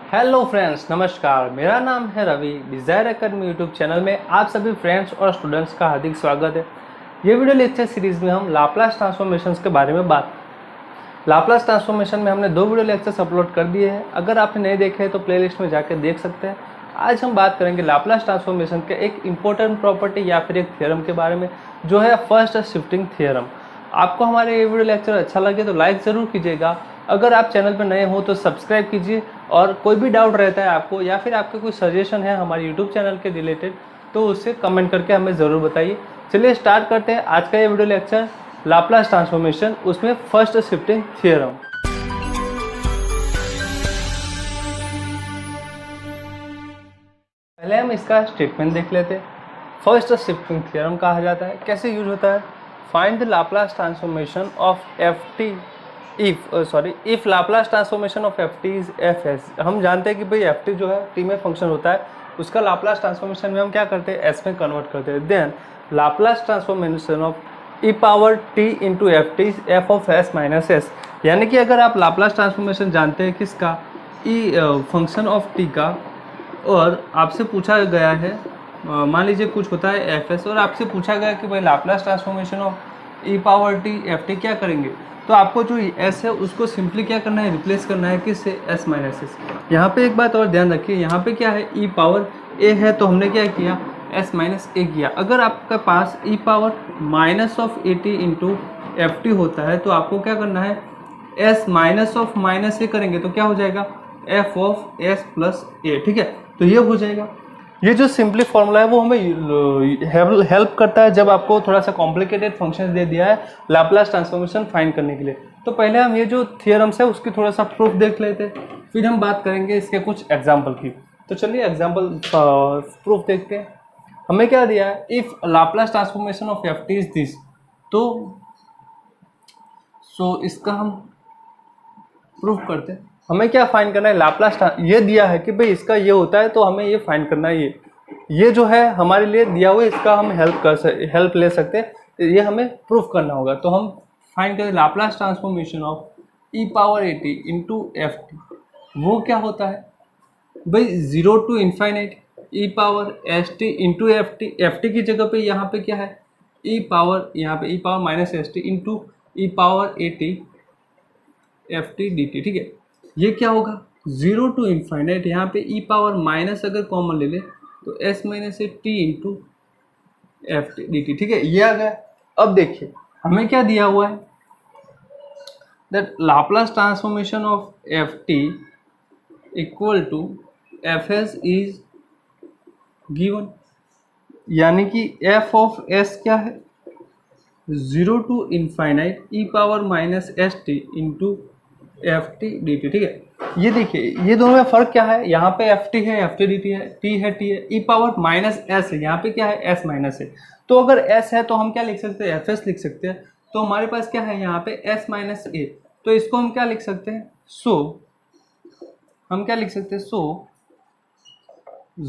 Hello friends, नमस्कार। मेरा नाम है Ravi. Desire academy YouTube channel में आप सभी फ्रेंड्स और स्टूडेंट्स का हार्दिक स्वागत है। ये वीडियो लेक्चर सीरीज़ में हम लाप्लास ट्रांसफॉर्मेशंस के बारे में बात। लाप्लास ट्रांसफॉर्मेशन में हमने 2 वीडियो लेक्चर्स अपलोड कर दिए हैं। अगर आपने नहीं देखे हैं तो प्लेलिस्ट में जाकर देख सकते हैं। आज हम बात करेंगे लाप्लास ट्रांसफॉर्मेशन के एक इम्पोर्टेंट प्रॉपर्टी या फिर एक थ्योरम के बारे में, जो है फर्स्ट शिफ्टिंग थ्योरम। आपको हमारे ये वीडियो लेक्चर अच्छा लगे तो लाइक ज़रूर कीजिएगा। अगर आप चैनल पर नए हो तो सब्सक्राइब कीजिए, और कोई भी डाउट रहता है आपको या फिर आपके कोई सजेशन है हमारे यूट्यूब चैनल के रिलेटेड तो उससे कमेंट करके हमें ज़रूर बताइए। चलिए स्टार्ट करते हैं आज का ये वीडियो लेक्चर, लाप्लास ट्रांसफॉर्मेशन, उसमें फर्स्ट शिफ्टिंग थ्योरम। पहले हम इसका स्टेटमेंट देख लेते हैं। फर्स्ट शिफ्टिंग थ्योरम कहा जाता है, कैसे यूज होता है। Find the Laplace transformation of F T if Laplace transformation of F T is F S. हम जानते हैं कि भाई एफ टी जो है टी में फंक्शन होता है, उसका लाप्लास ट्रांसफॉर्मेशन में हम क्या करते हैं, एस में कन्वर्ट करते हैं। Then Laplace transformation of E power T into F T is F of S minus S. यानी कि अगर आप लाप्लास ट्रांसफॉर्मेशन जानते हैं किसका, ई फंक्शन ऑफ टी का, और आपसे पूछा गया है, मान लीजिए कुछ होता है एफ एस, और आपसे पूछा गया कि भाई Laplace transformation of E power T F T क्या करेंगे, तो आपको जो एस है उसको सिंपली क्या करना है, रिप्लेस करना है किससे, एस माइनस एस। यहाँ पे एक बात और ध्यान रखिए, यहाँ पे क्या है, ई पावर ए है तो हमने क्या किया, एस माइनस ए किया। अगर आपके पास e power minus of A T into F T होता है तो आपको क्या करना है, S minus of minus A करेंगे तो क्या हो जाएगा, F of S plus A. ठीक है, तो ये हो जाएगा। ये जो सिंपली फॉर्मूला है वो हमें हेल्प करता है जब आपको थोड़ा सा कॉम्प्लिकेटेड फंक्शन दे दिया है लाप्लास ट्रांसफॉर्मेशन फाइंड करने के लिए। तो पहले हम ये जो थियरम्स है उसकी थोड़ा सा प्रूफ देख लेते हैं, फिर हम बात करेंगे इसके कुछ एग्जाम्पल की। तो चलिए एग्जाम्पल प्रूफ देखते हैं। हमें क्या दिया है, if Laplace transformation of F T is this, तो इसका हम प्रूफ करते हैं। हमें क्या फाइंड करना है, लाप्लास, ये दिया है कि भाई इसका ये होता है तो हमें ये फाइंड करना है। ये जो है हमारे लिए दिया हुआ है, इसका हम हेल्प ले सकते हैं, ये हमें प्रूफ करना होगा। तो हम फाइंड करें Laplace transformation of E power A T into F T. वो क्या होता है भाई, 0 to infinite E power S T into F T. F T की जगह पे यहाँ पे क्या है, ई पावर, यहाँ पे e power minus S T into E power A T F T D T. ठीक है, ये क्या होगा, 0 टू इन्फाइनाइट, यहाँ पे ई पावर माइनस अगर कॉमन ले ले तो एस माइनस ए T into F T D T. ठीक है, ये आ गया। अब देखिए हमें क्या दिया हुआ है, that Laplace transformation of F T equal to F S is given. यानी कि एफ ऑफ एस क्या है, 0 to infinite E power minus S T into F T D T. ठीक है, ये देखिए ये दोनों में फर्क क्या है, यहाँ पे एफ टी है, एफ टी डी टी है, टी है, टी है, ई पावर माइनस एस है, यहाँ पे क्या है, एस माइनस है। तो अगर एस है तो हम क्या लिख सकते हैं, एफ एस लिख सकते हैं। तो हमारे पास क्या है यहाँ पे एस माइनस ए, तो इसको हम क्या लिख सकते हैं, हम क्या लिख सकते हैं,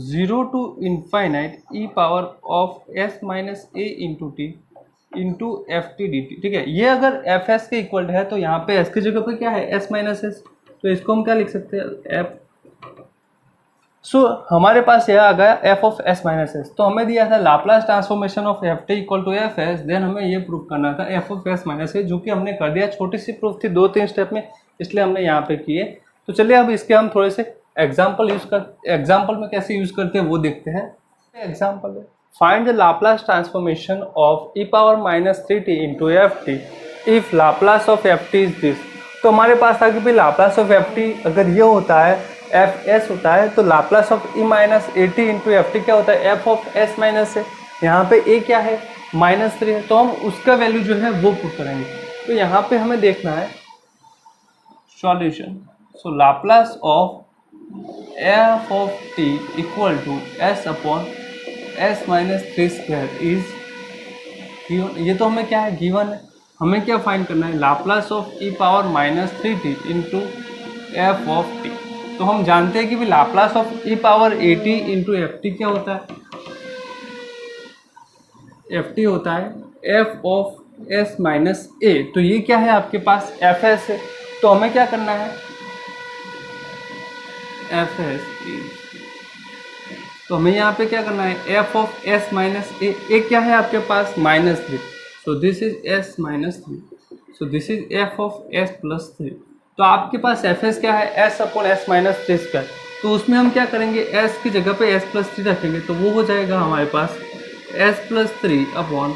0 to infinite E power of S minus A into T into F T D T. ठीक है, ये अगर एफ एस के इक्वल है तो यहाँ पे एस की जगह पे क्या है, एस माइनस एस, तो इसको हम क्या लिख सकते हैं, एफ। हमारे पास यह आ गया F of S minus S. तो हमें दिया था Laplace transformation of F T equal to F S, then हमें ये प्रूफ करना था F of S minus S, जो कि हमने कर दिया। छोटी सी प्रूफ थी, 2-3 स्टेप में, इसलिए हमने यहाँ पे किए। तो चलिए अब इसके हम थोड़े से एग्जाम्पल में कैसे यूज करते हैं वो देखते हैं। एग्जाम्पल है, find the Laplace transformation of E power minus 3t into F T if Laplace of F T is this. तो हमारे पास था कि भाई लाप्लास ऑफ एफ टी अगर ये होता है, एफ एस होता है, तो Laplace of E minus A T into F T क्या होता है, एफ ऑफ एस माइनस है। यहाँ पे ए क्या है, -3 है, तो हम उसका वैल्यू जो है वो पुट करेंगे। तो यहाँ पे हमें देखना है solution. So Laplace of F of T equal to S upon S minus 3 square is given. ये तो हमें क्या है, गिवन है। हमें क्या फाइंड करना है, Laplace of E power minus 3t into F of T. तो हम जानते हैं कि भी Laplace of E power A T into F T क्या होता है, एफ टी होता है एफ ऑफ एस माइनस ए। तो ये क्या है आपके पास, एफ एस है। तो हमें क्या करना है, एफ एस, तो हमें यहाँ पे क्या करना है, F of S minus A क्या है आपके पास -3, सो this is S minus 3, so this is F of S plus 3। तो आपके पास एफ एस क्या है, S upon S minus 3 square, तो उसमें हम क्या करेंगे, एस की जगह पे एस प्लस 3 रखेंगे, तो वो हो जाएगा हमारे पास S plus 3 upon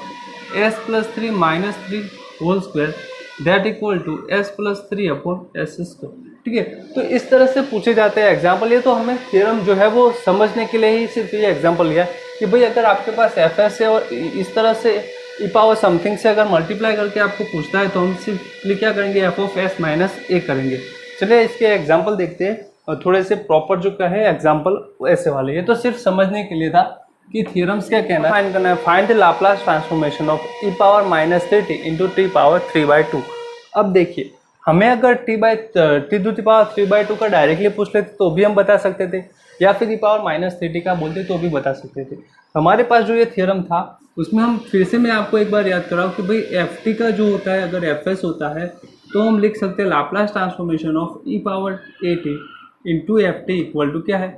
S plus 3 minus 3 whole square that equal to S plus 3 upon S square. ठीक है, तो इस तरह से पूछे जाते हैं एग्जाम्पल। ये तो हमें थ्योरम जो है वो समझने के लिए ही सिर्फ ये एग्जाम्पल लिया कि भाई अगर आपके पास एफ एस है और इस तरह से ई पावर समथिंग से अगर मल्टीप्लाई करके आपको पूछता है तो हम सिर्फ क्या करेंगे, F of S minus A करेंगे। चलिए इसके एग्जाम्पल देखते हैं और थोड़े से प्रॉपर जो है एग्जाम्पल ऐसे वाले। ये तो सिर्फ समझने के लिए था कि थ्योरम्स क्या कहना है, फाइंड करना है, find the Laplace transformation of E power minus 3t into T power 3/2। अब देखिए, हमें अगर टी टू दी पावर 3/2 का डायरेक्टली पूछ लेते तो भी हम बता सकते थे, या फिर ई पावर माइनस 3t का बोलते तो भी बता सकते थे। हमारे पास जो ये थ्योरम था उसमें हम फिर से मैं आपको एक बार याद कराऊँ कि भाई एफ टी का जो होता है, अगर एफ एस होता है तो हम लिख सकते हैं Laplace transformation of E power A T into F T equal to क्या है,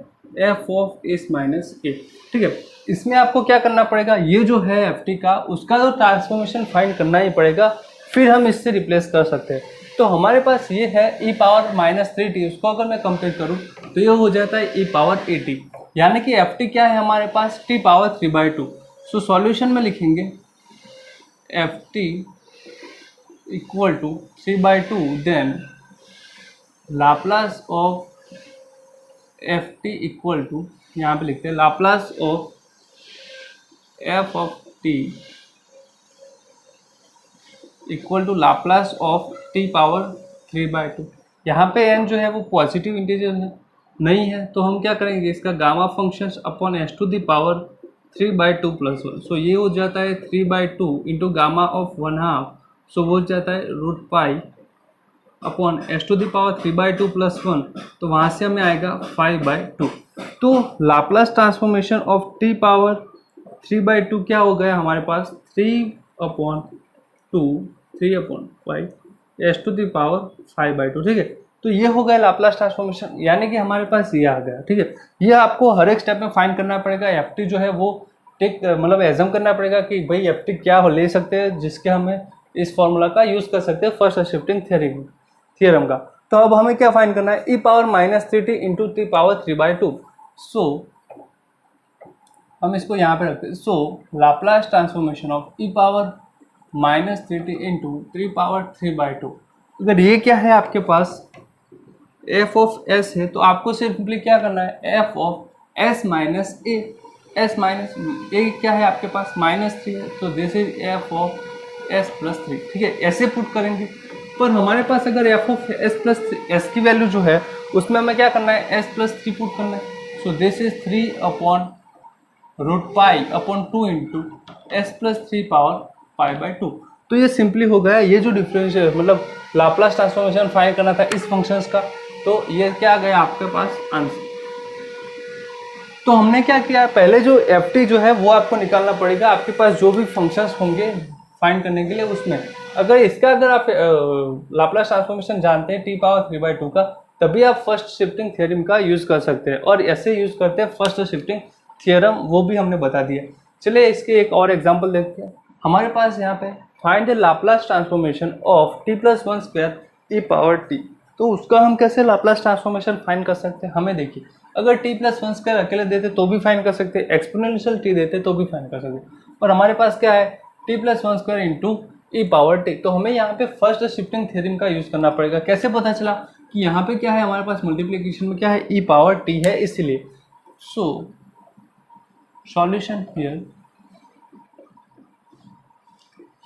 F of S minus A. ठीक है, इसमें आपको क्या करना पड़ेगा, ये जो है एफ टी का उसका तो ट्रांसफॉर्मेशन फाइंड करना ही पड़ेगा, फिर हम इससे रिप्लेस कर सकते हैं। तो हमारे पास ये है ई पावर माइनस 3t, उसको अगर मैं कंपेयर करूँ तो ये हो जाता है ई पावर 80, यानी कि एफ टी क्या है हमारे पास, टी पावर 3/2। सो सॉल्यूशन में लिखेंगे F T equal to 3/2, then Laplace of F T equal to, यहाँ पे लिखते हैं Laplace of F of T equal to Laplace of T power 3/2। यहाँ पे n जो है वो पॉजिटिव इंटीजर नहीं है, तो हम क्या करेंगे, इसका gamma functions upon S to the power 3/2 plus 1, so ये हो जाता है 3/2 इंटू गामा ऑफ 1/2, सो वो हो जाता है √π upon S to the power 3/2 plus 1, तो वहाँ से हमें आएगा 5/2। तो Laplace transformation of T power 3/2 क्या हो गया हमारे पास, 3/5 एस टू दी पावर 5/2। ठीक है, तो ये हो गया लाप्लास ट्रांसफॉर्मेशन, यानी कि हमारे पास ये आ गया। ठीक है, ये आपको हर एक स्टेप में फाइंड करना पड़ेगा। एफ टी जो है वो टेक मतलब एजम करना पड़ेगा कि भाई एफ टी क्या हो ले सकते हैं जिसके हमें इस फॉर्मूला का यूज़ कर सकते हैं फर्स्ट शिफ्टिंग थ्योरम का। तो अब हमें क्या फाइंड करना है, e power minus 3t into T power 3/2। So हम इसको यहाँ पे रखते हैं, so Laplace transformation of E power minus 3t into 3 power 3/2। अगर ये क्या है आपके पास एफ ऑफ एस है, तो आपको सिंपली क्या करना है, F of S minus A, S minus A क्या है आपके पास -3 है, तो this is F of S plus 3। ठीक है, ऐसे पुट करेंगे। पर हमारे पास अगर F of S plus S की वैल्यू जो है उसमें हमें क्या करना है, एस प्लस 3 पुट करना है, so this is 3 upon √π upon 2 into S plus 3 power 5/2। तो ये सिंपली हो गया, ये जो डिफरेंशियल मतलब लाप्लास ट्रांसफॉर्मेशन फाइंड करना था इस फंक्शंस का, तो ये क्या गया आपके पास आंसर। तो हमने क्या किया, पहले जो एफ टी जो है वो आपको निकालना पड़ेगा आपके पास जो भी फंक्शंस होंगे फाइंड करने के लिए, उसमें अगर आप लाप्लास ट्रांसफॉर्मेशन जानते हैं टी पावर 3/2 का, तभी आप फर्स्ट शिफ्टिंग थ्योरम का यूज़ कर सकते हैं, और ऐसे यूज़ करते हैं फर्स्ट शिफ्टिंग थ्योरम, वो भी हमने बता दिया। चलिए इसके एक और एग्जांपल देखते हैं। हमारे पास यहाँ पे find the Laplace transformation of t + 1 square E power t, तो उसका हम कैसे लाप्लास ट्रांसफॉर्मेशन फाइंड कर सकते हैं। हमें देखिए, अगर t + 1 स्क्वायर अकेले देते तो भी फाइंड कर सकते, एक्सपोनेंशियल t देते तो भी फाइंड कर सकते, पर हमारे पास क्या है t + 1 स्क्वायर इंटू ई पावर t। तो हमें यहाँ पे फर्स्ट शिफ्टिंग थ्योरम का यूज़ करना पड़ेगा। कैसे पता चला कि यहाँ पे क्या है हमारे पास मल्टीप्लिकेशन में क्या है, ई पावर t है, इसलिए so solution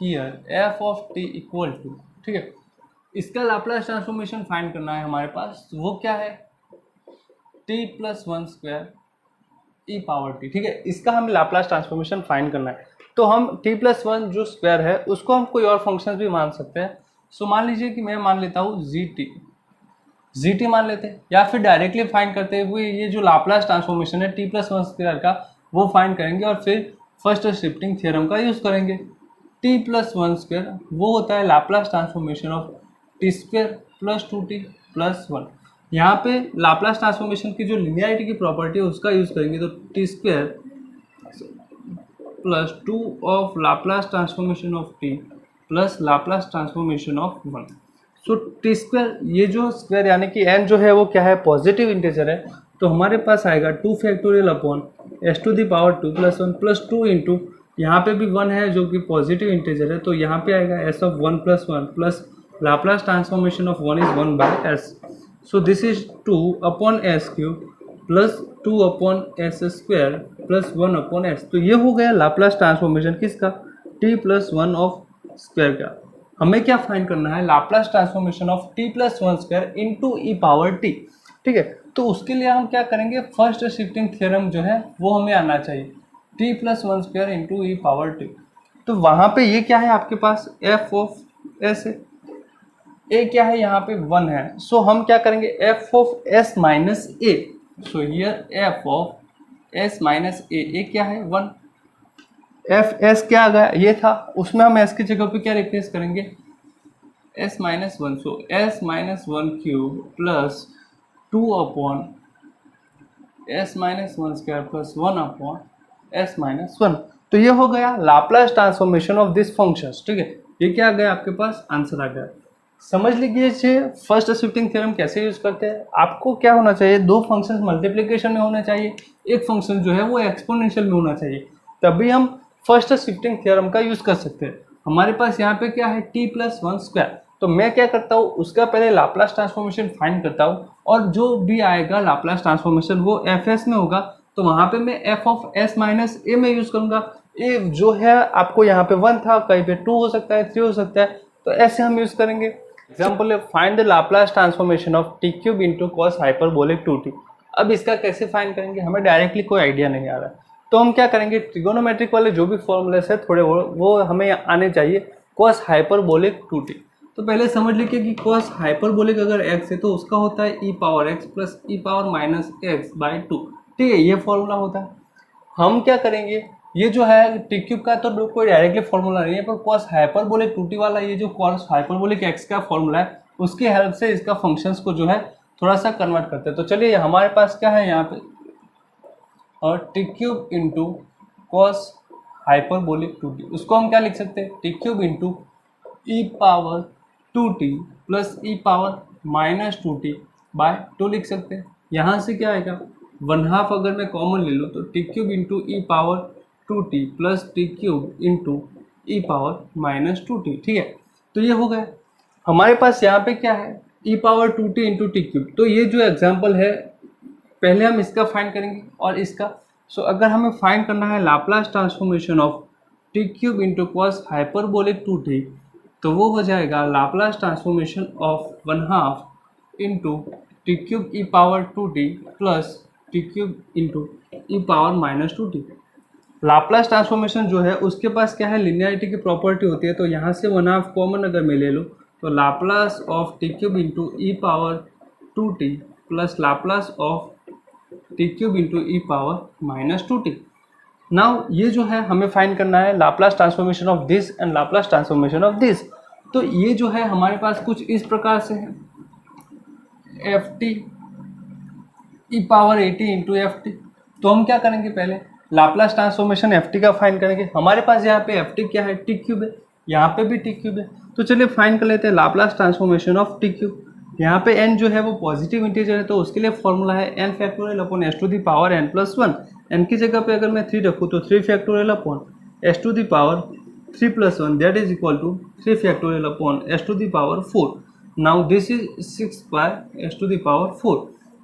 here F of T equal to, ठीक है, इसका लाप्लास ट्रांसफॉर्मेशन फाइंड करना है हमारे पास, वो क्या है t + 1 स्क्वायर ई पावर t। ठीक है, इसका हमें लाप्लास ट्रांसफॉर्मेशन फाइंड करना है। तो हम t + 1 जो स्क्वायर है उसको हम कोई और फंक्शन भी मान सकते हैं। सो मान लीजिए कि मैं मान लेता हूँ gt मान लेते हैं, या फिर डायरेक्टली फाइंड करते हुए ये जो लाप्लास ट्रांसफॉर्मेशन है t + 1 स्क्वायर का वो फाइंड करेंगे और फिर फर्स्ट शिफ्टिंग थ्योरम का यूज़ करेंगे। t + 1 स्क्वायर वो होता है Laplace transformation of t² + 2t + 1। यहाँ पे लाप्लास ट्रांसफॉर्मेशन की जो लिनियरिटी की प्रॉपर्टी है उसका यूज़ करेंगे, तो T square plus 2 of Laplace transformation of T plus Laplace transformation of 1। So T square, ये जो स्क्वायर यानी कि n जो है वो क्या है, पॉजिटिव इंटीजर है, तो हमारे पास आएगा 2 factorial upon S to the power 2 plus 1 plus 2 into यहाँ पे भी 1 है जो कि पॉजिटिव इंटीजर है, तो यहाँ पे आएगा S of 1 plus 1 plus Laplace transformation of 1 is 1 by S. So this is 2 upon S cube plus 2 upon S square plus 1 upon S. तो ये हो गया लाप्लास ट्रांसफॉर्मेशन किसका, टी प्लस 1 ऑफ स्क्वायर का। हमें क्या फाइंड करना है, Laplace transformation of T plus 1 square into E power T. ठीक है, तो उसके लिए हम क्या करेंगे, फर्स्ट शिफ्टिंग थ्योरम जो है वो हमें आना चाहिए, टी प्लस 1 स्क्वायर इंटू ई पावर टी। तो वहाँ पे ये क्या है आपके पास, एफ ऑफ एस है, ए क्या है यहाँ पे 1 है, सो हम क्या करेंगे F of S minus A. So here F of S minus A क्या है 1, एफ एस क्या आ गया ये था, उसमें हम एस की जगह पे क्या रिप्लेस करेंगे S minus 1। So S minus 1 cube plus 2 upon S minus 1 square plus 1 upon S minus 1। तो ये हो गया Laplace transformation of this functions. ठीक है, ये क्या आ गया आपके पास, आंसर आ गया। समझ लीजिए फर्स्ट शिफ्टिंग थ्योरम कैसे यूज करते हैं। आपको क्या होना चाहिए, दो फंक्शंस मल्टीप्लिकेशन में होना चाहिए, एक फंक्शन जो है वो एक्सपोनेंशियल में होना चाहिए, तभी हम फर्स्ट शिफ्टिंग थ्योरम का यूज कर सकते हैं। हमारे पास यहाँ पे क्या है टी प्लस 1 स्क्वायर, तो मैं क्या करता हूँ उसका पहले लाप्लास ट्रांसफॉर्मेशन फाइंड करता हूँ, और जो भी आएगा लाप्लास ट्रांसफॉर्मेशन वो एफ एस में होगा, तो वहाँ पे मैं एफ ऑफ एस माइनस ए में यूज करूंगा। ए जो है आपको यहाँ पे 1 था, कहीं पे 2 हो सकता है, 3 हो सकता है, तो ऐसे हम यूज करेंगे। एग्जाम्पल है find the Laplace transformation of T cube into cos hyperbolic 2t। अब इसका कैसे फाइंड करेंगे, हमें डायरेक्टली कोई आइडिया नहीं आ रहा है, तो हम क्या करेंगे, ट्रिगोनोमेट्रिक वाले जो भी फॉर्मूलेस है थोड़े वो हमें आने चाहिए। कॉस हाइपरबोलिक 2t, तो पहले समझ लीजिए कि कॉस हाइपरबोलिक अगर x है तो उसका होता है e power x plus e power minus X by 2। ठीक है, ये फॉर्मूला होता है। हम क्या करेंगे, ये जो है टी क्यूब का तो कोई डायरेक्टली फॉर्मूला नहीं है, पर कॉस हाइपरबोलिक 2t वाला ये जो कॉस हाइपरबोलिक x का फॉर्मूला है उसकी हेल्प से इसका फंक्शंस को जो है थोड़ा सा कन्वर्ट करते हैं। तो चलिए हमारे पास क्या है यहाँ पे, और T cube into cos hyperbolic 2t, उसको हम क्या लिख सकते हैं, टी क्यूब इंटू ई power 2t plus e power minus 2t bye 2 लिख सकते हैं। यहाँ से क्या आएगा 1/2 अगर मैं कॉमन ले लूँ तो टी क्यूब इंटू ई power 2t plus T cube into ई पावर माइनस 2t। ठीक है, तो ये हो गया हमारे पास यहाँ पे क्या है e power 2t into T cube. तो ये जो एग्जाम्पल है पहले हम इसका फाइंड करेंगे और इसका। सो अगर हमें फाइंड करना है Laplace transformation of T cube into cos hyperbolic 2t, तो वो हो जाएगा Laplace transformation of 1/2 into T cube E power 2t plus T cube into E power minus 2t। Laplace transformation जो है उसके पास क्या है, लिनियरिटी की प्रॉपर्टी होती है, तो यहाँ से 1/2 कॉमन अगर मैं ले लूँ तो Laplace of T cube into E power 2t plus Laplace of T cube into E power minus 2t। Now ये जो है हमें फाइंड करना है Laplace transformation of this and Laplace transformation of this. तो ये जो है हमारे पास कुछ इस प्रकार से है, F T E power 80 into F T. तो हम क्या करेंगे, पहले लाप्लास ट्रांसफॉर्मेशन एफ टी का फाइंड करेंगे। हमारे पास यहाँ पे एफ टी क्या है, टी क्यूब है, यहाँ पे भी टी क्यूब है, तो चलिए फाइंड कर लेते हैं Laplace transformation of T cube. यहाँ पे n जो है वो पॉजिटिव इंटीजर है, तो उसके लिए फॉर्मूला है n factorial upon S to the power n plus 1। n की जगह पे अगर मैं 3 रखूँ तो 3 factorial upon S to the power 3 plus 1 that is equal to 3 factorial upon S to the power 4। Now this is 6 by S to the power 4।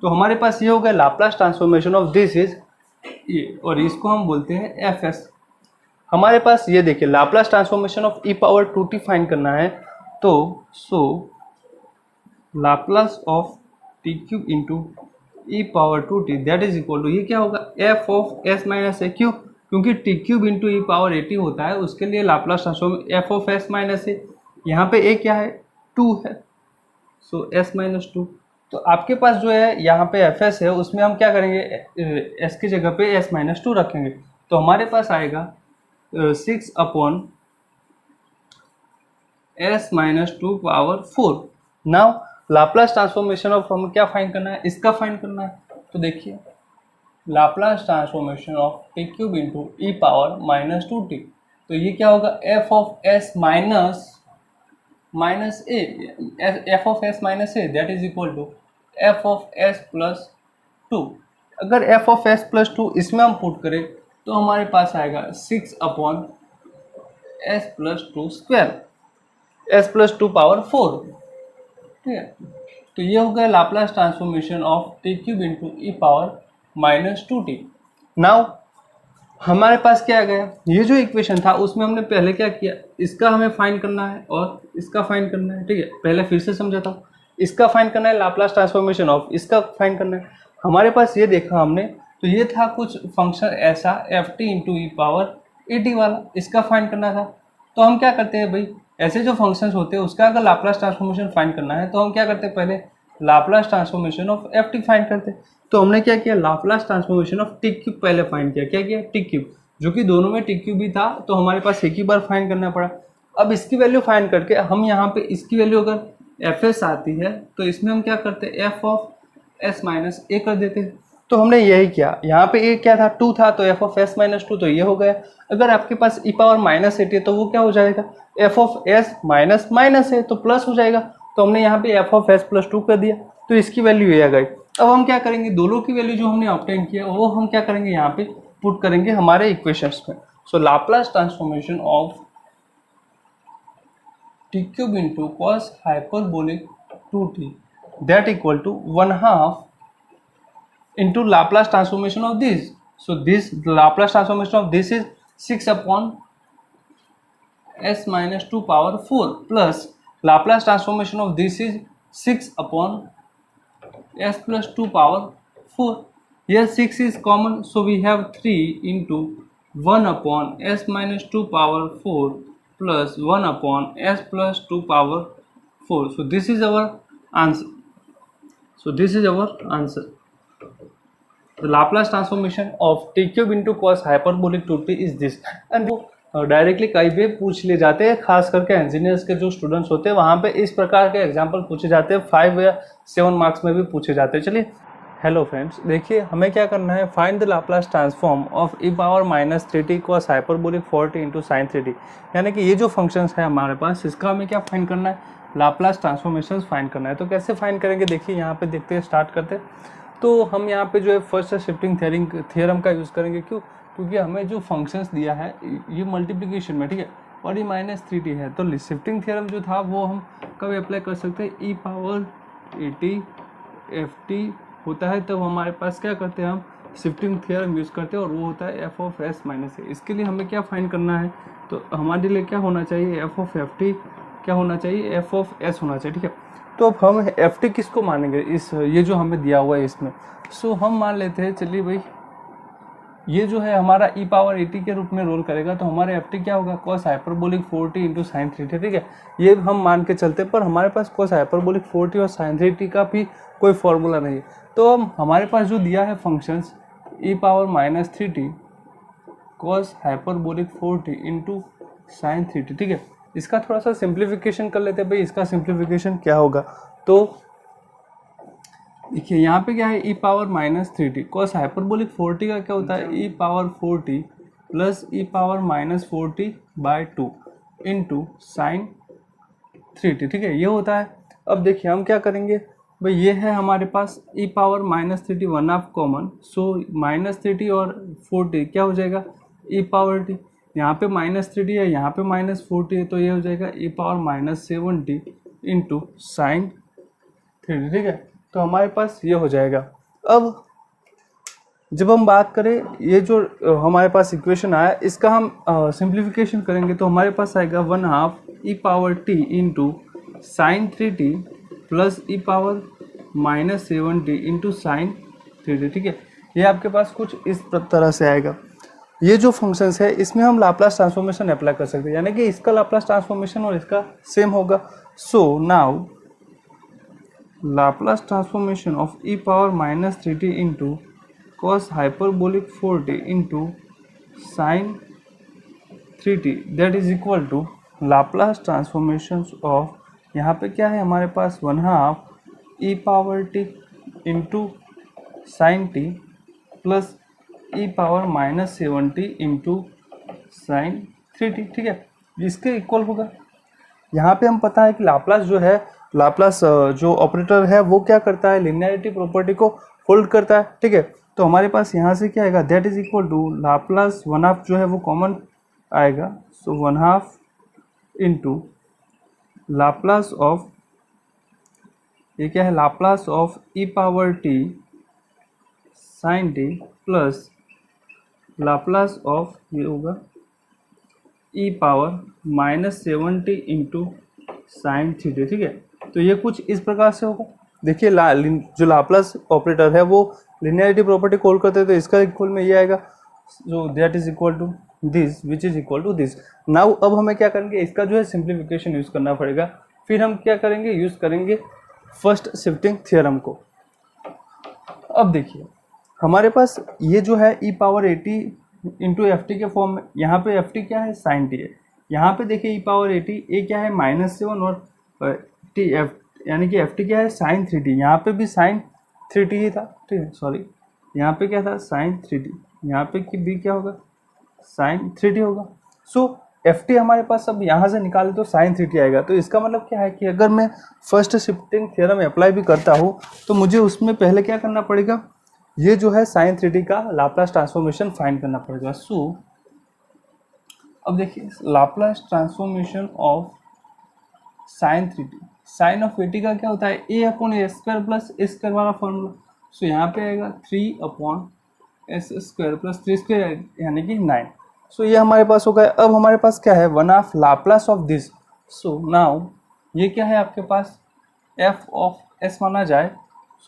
तो हमारे पास ये हो गया Laplace transformation of this is ये, और इसको हम बोलते हैं एफ एस। हमारे पास ये देखिए Laplace transformation of E power 2t find करना है, तो so Laplace of T cube into E power 2t that is equal to ये क्या होगा F of S minus A. क्यों, क्योंकि टी क्यूब इंटू ई पावर 80 होता है, उसके लिए Laplace transform F of S minus A. यहाँ पे ए क्या है 2 है, सो एस माइनस 2। तो आपके पास जो है यहाँ पे एफ एस है, उसमें हम क्या करेंगे एस की जगह पे एस माइनस 2 रखेंगे, तो हमारे पास आएगा 6 upon S minus 2 power 4। Now Laplace transformation of हमें क्या फाइंड करना है, इसका फाइंड करना है। तो देखिए Laplace transformation of T cube into E power minus 2t, तो ये क्या होगा F of S minus A, F of S minus A that is equal to F of S plus 2। अगर एफ ऑफ एस प्लस 2 इसमें हम put करें तो हमारे पास आएगा 6 upon S plus 2 square, S plus 2 power 4, ठीक है। तो ये हो गया Laplace transformation of T cube into E power minus 2t। Now हमारे पास क्या आ गया, ये जो इक्वेशन था उसमें हमने पहले क्या किया, इसका हमें फाइंड करना है और इसका फाइंड करना है, ठीक है। पहले फिर से समझाता हूँ, इसका फाइंड करना है लाप्लास ट्रांसफॉर्मेशन ऑफ, इसका फाइंड करना है। हमारे पास ये देखा हमने, तो ये था कुछ फंक्शन ऐसा F T into E power A T वाला, इसका फाइंड करना था। तो हम क्या करते हैं भाई, ऐसे जो फंक्शंस होते हैं उसका अगर लाप्लास ट्रांसफॉर्मेशन फाइंड करना है तो हम क्या करते हैं, पहले Laplace transformation of F T find करते हैं। तो हमने क्या किया, Laplace transformation of T cube पहले फाइंड किया। क्या किया, टी क्यूब, जो कि दोनों में टी क्यूब ही था, तो हमारे पास एक ही बार फाइंड करना पड़ा। अब इसकी वैल्यू फाइंड करके हम यहाँ पे इसकी वैल्यू अगर एफ एस आती है तो इसमें हम क्या करते हैं, एफ ऑफ एस माइनस ए कर देते हैं। तो हमने यही किया, यहाँ पे ए क्या था, 2 था, तो एफ ऑफ एस माइनस 2 तो ये हो गया। अगर आपके पास ई पावर माइनस एटी है तो वो क्या हो जाएगा, F of S minus minus है तो प्लस हो जाएगा। तो हमने यहाँ पे एफ ऑफ एस प्लस 2 कर दिया, तो इसकी वैल्यू ये आ गई। अब हम क्या करेंगे, दोनों की वैल्यू जो हमने ऑब्टेन किया वो हम क्या करेंगे, यहाँ पे पुट करेंगे हमारे इक्वेशंस में। So Laplace transformation of T cube into cos hyperbolic 2t that equal to 1/2 into Laplace transformation of this. So this Laplace transformation of this is 6 upon s minus 2 power 4 plus Laplace transformation of this is 6 upon s plus 2 power 4. Here 6 is common, so we have 3 into 1 upon s minus 2 power 4 plus 1 upon s plus 2 power 4. So this is our answer. The Laplace transformation of t cube into cos hyperbolic 2t is this. And वो directly कहीं भी पूछ ले जाते हैं, खास करके engineers के जो स्टूडेंट्स होते हैं वहाँ पे इस प्रकार के एग्जाम्पल पूछे जाते हैं, 5 या 7 मार्क्स में भी पूछे जाते हैं। चलिए, हेलो फ्रेंड्स, देखिए हमें क्या करना है, find the Laplace transform of E power minus 3t cos hyperbolic 4t into sine 3t। यानी कि ये जो फंक्शंस है हमारे पास, इसका हमें क्या फाइंड करना है, लाप्लास ट्रांसफॉर्मेशन फाइंड करना है। तो कैसे फाइंड करेंगे, देखिए यहाँ पे देखते हैं, स्टार्ट करते हैं। तो हम यहाँ पे जो है फर्स्ट शिफ्टिंग थ्योरम का यूज़ करेंगे। क्यों, क्योंकि हमें जो फंक्शंस दिया है ये मल्टीप्लिकेशन में, ठीक है, और ये माइनस 3t है। तो शिफ्टिंग थ्योरम जो था वो हम कब अप्लाई कर सकते हैं, e power A T F T होता है तब हमारे पास क्या करते हैं, हम शिफ्टिंग थ्योरम यूज़ करते हैं, और वो होता है एफ ऑफ एस माइनस ए। इसके लिए हमें क्या फाइंड करना है, तो हमारे लिए क्या होना चाहिए, एफ ऑफ एफ टी क्या होना चाहिए, एफ ऑफ एस होना चाहिए, ठीक है। तो अब हम एफ टी किसको मानेंगे, इस ये जो हमें दिया हुआ है इसमें। सो हम मान लेते हैं, चलिए भाई, ये जो है हमारा ई पावर ए टी के रूप में रोल करेगा, तो हमारे एफ टी क्या होगा, cos hyperbolic 4t into sine 3t, ठीक है। ये हम मान के चलते, पर हमारे पास कॉस हाइपरबोलिक 4t और साइन 3t का भी कोई फॉर्मूला नहीं है। तो हमारे पास जो दिया है functions e power minus 3t cos hyperbolic 4t into sine 3t, ठीक है। इसका थोड़ा सा सिंप्लीफिकेशन कर लेते हैं भाई, इसका सिंप्लीफिकेशन क्या होगा। तो देखिए यहाँ पे क्या है, e power minus 3t cos hyperbolic 4t का क्या होता है, e power 4t plus e power minus 4t by 2 into sine 3t, ठीक है, ये होता है। अब देखिए हम क्या करेंगे भाई, ये है हमारे पास e power minus 3t 1/2 common, so minus 3t और 4t क्या हो जाएगा, ई पावर t, यहाँ पे माइनस 3t है, यहाँ पे माइनस 4t है, तो ये हो जाएगा e power minus 7t into sine 3t, ठीक है। तो हमारे पास ये हो जाएगा। अब जब हम बात करें, ये जो हमारे पास इक्वेशन आया, इसका हम सिंप्लीफिकेशन करेंगे, तो हमारे पास आएगा 1/2 e power t into sine 3t plus e power minus 7t into sine 3t, ठीक है। ये आपके पास कुछ इस तरह से आएगा। ये जो फंक्शंस है इसमें हम लाप्लास ट्रांसफॉर्मेशन अप्लाई कर सकते हैं, यानी कि इसका लाप्लास ट्रांसफॉर्मेशन और इसका सेम होगा। So now Laplace transformation of E power minus 3t into cos hyperbolic 4t into sine 3t that is equal to Laplace transformation of, यहाँ पे क्या है हमारे पास 1/2 e power T into sine T plus e power minus 7t into sine 3t, ठीक है, इसके equal होगा। यहाँ पे हम पता है कि लाप्लास जो है, लाप्लास जो ऑपरेटर है वो क्या करता है, लिनियरिटी प्रॉपर्टी को होल्ड करता है, ठीक है। तो हमारे पास यहाँ से क्या आएगा, that is equal to Laplace 1/2 जो है वो कॉमन आएगा, सो 1/2 इंटू लाप्लास ऑफ, ये क्या है, Laplace of E power T sine T plus Laplace of, ये होगा e power minus 7t into sine 3t, ठीक है। तो ये कुछ इस प्रकार से होगा। देखिए जो लाप्लास ऑपरेटर है वो लिनियरिटी प्रॉपर्टी कॉल करते हैं, तो इसका इक्वल में ये आएगा, जो that is equal to this which is equal to this. Now अब हमें क्या करेंगे, इसका जो है सिंप्लीफिकेशन यूज़ करना पड़ेगा। फिर हम क्या करेंगे, यूज़ करेंगे फर्स्ट शिफ्टिंग थ्योरम को। अब देखिए हमारे पास ये जो है e power 80 into F T के फॉर्म में, यहाँ पे एफ टी क्या है, साइन टी है। यहाँ पे देखिए ई पावर 80 ए क्या है, -7 और टी एफ, यानी कि एफ टी क्या है, साइन 3t। यहाँ पे भी साइन 3t ही था, ठीक है, सॉरी यहाँ पे क्या था, साइन 3t, यहाँ पे कि भी क्या होगा, साइन 3t होगा। सो एफ टी हमारे पास अब यहाँ से निकाले तो साइन 3t आएगा। तो इसका मतलब क्या है कि अगर मैं फर्स्ट शिफ्टिंग थ्योरम अप्लाई भी करता हूँ तो मुझे उसमें पहले क्या करना पड़ेगा, ये जो है साइन 3t का लाप्लास ट्रांसफॉर्मेशन फाइंड करना पड़ेगा। सो अब देखिए Laplace transformation of sine 3t, sine of 80 का क्या होता है, a/a² प्लस a² वाला फॉर्मूला। सो यहाँ पे आएगा 3/s² प्लस 3² यानी कि 9। सो ये हमारे पास हो गया। अब हमारे पास क्या है, 1/2 Laplace of this. So now ये क्या है आपके पास, f ऑफ s माना जाए,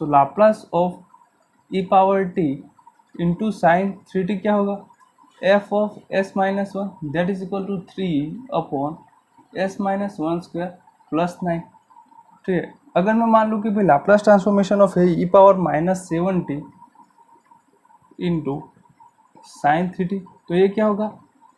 so Laplace of E power T into sine 3t क्या होगा, f of s minus 1 that is equal to 3/s minus 1² plus 9, ठीक है। अगर मैं मान लूँ कि भाई लाप्लास ट्रांसफॉर्मेशन ऑफ है e power -7t into sine 3t, तो ये क्या होगा,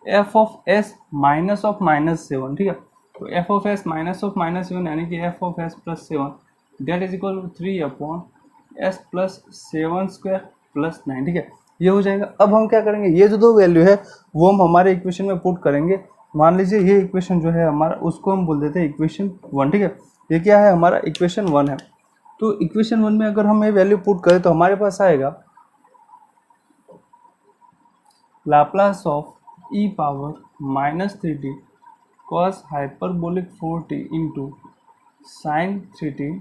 f of s minus of -7, ठीक है। तो f of s minus of -7 यानी कि f of s plus 7 that is equal to 3/s plus 7² plus 9, ठीक है, ये हो जाएगा। अब हम क्या करेंगे, ये जो दो वैल्यू है वो हम हमारे इक्वेशन में पुट करेंगे। मान लीजिए ये इक्वेशन जो है हमारा, उसको हम बोल देते हैं इक्वेशन 1, ठीक है। ये क्या है, हमारा इक्वेशन 1 है। तो इक्वेशन 1 में अगर हम ये वैल्यू पुट करें तो हमारे पास आएगा Laplace of E power -3t cos hyperbolic 4t into sine 3t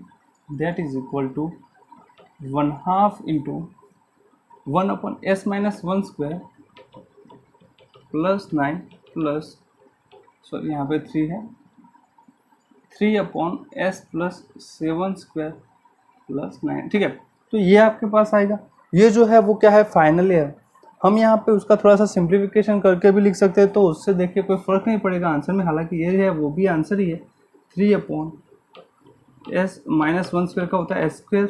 that is equal to 1/2 into 1/s minus 1² plus 9 plus, sorry यहाँ पे 3 है, 3/s प्लस 7² प्लस 9, ठीक है। तो ये आपके पास आएगा। ये जो है वो क्या है, फाइनल है। हम यहाँ पे उसका थोड़ा सा सिंप्लीफिकेशन करके भी लिख सकते हैं, तो उससे देखिए कोई फर्क नहीं पड़ेगा आंसर में। हालांकि ये है वो भी आंसर ही है, 3/s माइनस 1² का होता है s²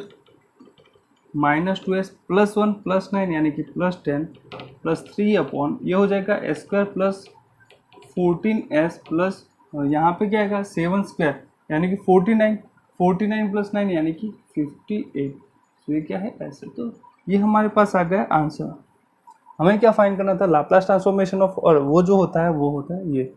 minus 2s plus 1 plus 9 यानी कि प्लस 10 प्लस 3/, ये हो जाएगा s² प्लस 14s प्लस, और यहाँ पे क्या आएगा 7² यानी कि 49 प्लस 9 यानी कि 58। तो ये क्या है ऐसे। तो ये हमारे पास आ गया आंसर। हमें क्या फाइंड करना था, लाप्लास ट्रांसफॉर्मेशन ऑफ, और वो जो होता है वो होता है ये।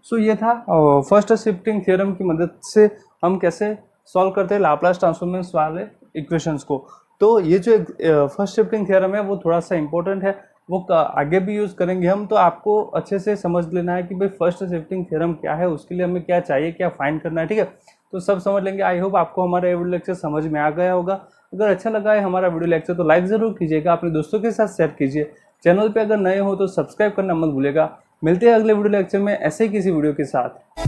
सो ये था फर्स्ट शिफ्टिंग थ्योरम की मदद से हम कैसे सॉल्व करते हैं लाप्लास ट्रांसफॉर्मेशन वाले इक्वेशंस को। तो ये जो फर्स्ट शिफ्टिंग थ्योरम है वो थोड़ा सा इंपॉर्टेंट है, वो आगे भी यूज़ करेंगे हम। तो आपको अच्छे से समझ लेना है कि भाई फर्स्ट शिफ्टिंग थ्योरम क्या है, उसके लिए हमें क्या चाहिए, क्या फाइंड करना है, ठीक है। तो सब समझ लेंगे। आई होप आपको हमारा वीडियो लेक्चर समझ में आ गया होगा। अगर अच्छा लगा है हमारा वीडियो लेक्चर तो लाइक ज़रूर कीजिएगा, अपने दोस्तों के साथ शेयर कीजिए। चैनल पे अगर नए हो तो सब्सक्राइब करना मत भूलिएगा। मिलते हैं अगले वीडियो लेक्चर में ऐसे ही किसी वीडियो के साथ।